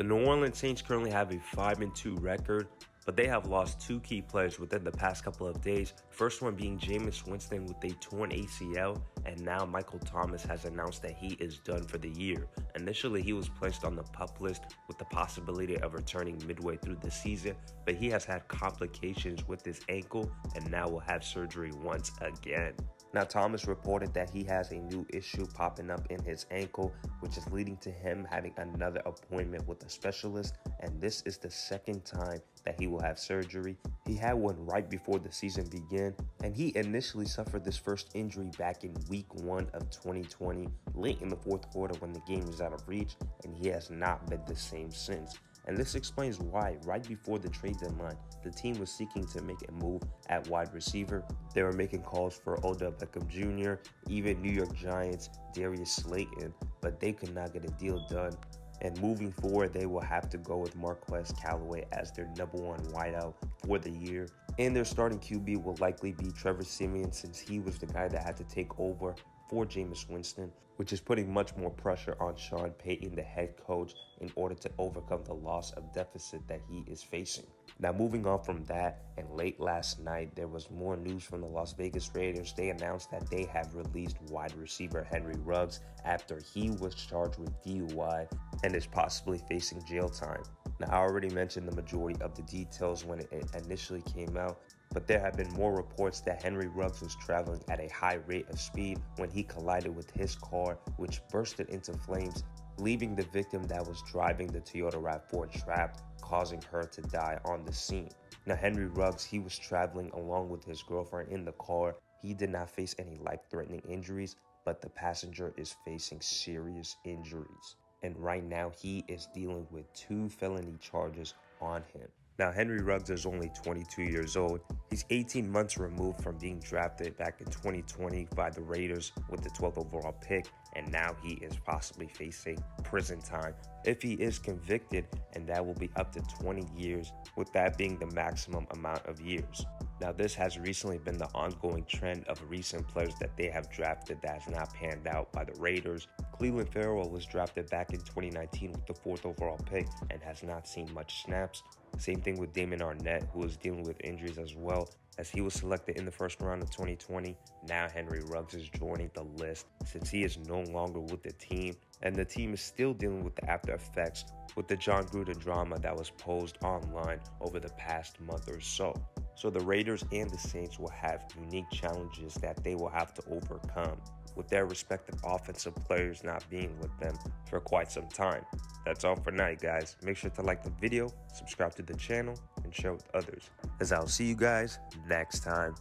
New Orleans Saints currently have a 5-2 record, but they have lost two key players within the past couple of days. First one being Jameis Winston with a torn ACL, and now Michael Thomas has announced that he is done for the year. Initially, he was placed on the PUP list with the possibility of returning midway through the season, but he has had complications with his ankle and now will have surgery once again. Now, Thomas reported that he has a new issue popping up in his ankle, which is leading to him having another appointment with a specialist, and this is the second time that he will have surgery. He had one right before the season began, and he initially suffered this first injury back in week 1 of 2020, late in the fourth quarter when the game was out of reach, and he has not been the same since. And this explains why, right before the trade deadline, the team was seeking to make a move at wide receiver. They were making calls for Odell Beckham Jr., even New York Giants, Darius Slayton, but they could not get a deal done. And moving forward, they will have to go with Marquez Callaway as their #1 wideout for the year. And their starting QB will likely be Trevor Siemian, since he was the guy that had to take over for Jameis Winston, which is putting much more pressure on Sean Payton, the head coach, in order to overcome the loss of deficit that he is facing. Now, moving on from that, and late last night, there was more news from the Las Vegas Raiders. They announced that they have released wide receiver Henry Ruggs after he was charged with DUI and is possibly facing jail time. Now, I already mentioned the majority of the details when it initially came out, but there have been more reports that Henry Ruggs was traveling at a high rate of speed when he collided with his car, which bursted into flames, leaving the victim that was driving the Toyota RAV4 trapped, causing her to die on the scene. Now, Henry Ruggs, he was traveling along with his girlfriend in the car. He did not face any life-threatening injuries, but the passenger is facing serious injuries. And right now, he is dealing with 2 felony charges on him. Now, Henry Ruggs is only 22 years old. He's 18 months removed from being drafted back in 2020 by the Raiders with the 12th overall pick, and now he is possibly facing prison time if he is convicted, and that will be up to 20 years, with that being the maximum amount of years. Now, this has recently been the ongoing trend of recent players that they have drafted that has not panned out by the Raiders. Cleveland Farrell was drafted back in 2019 with the 4th overall pick and has not seen much snaps. Same thing with Damon Arnett, who is dealing with injuries as well, as he was selected in the first round of 2020. Now Henry Ruggs is joining the list since he is no longer with the team, and the team is still dealing with the after effects with the John Gruden drama that was posed online over the past month or so. So the Raiders and the Saints will have unique challenges that they will have to overcome, with their respective offensive players not being with them for quite some time. That's all for now, guys. Make sure to like the video, subscribe to the channel, and share with others, as I'll see you guys next time.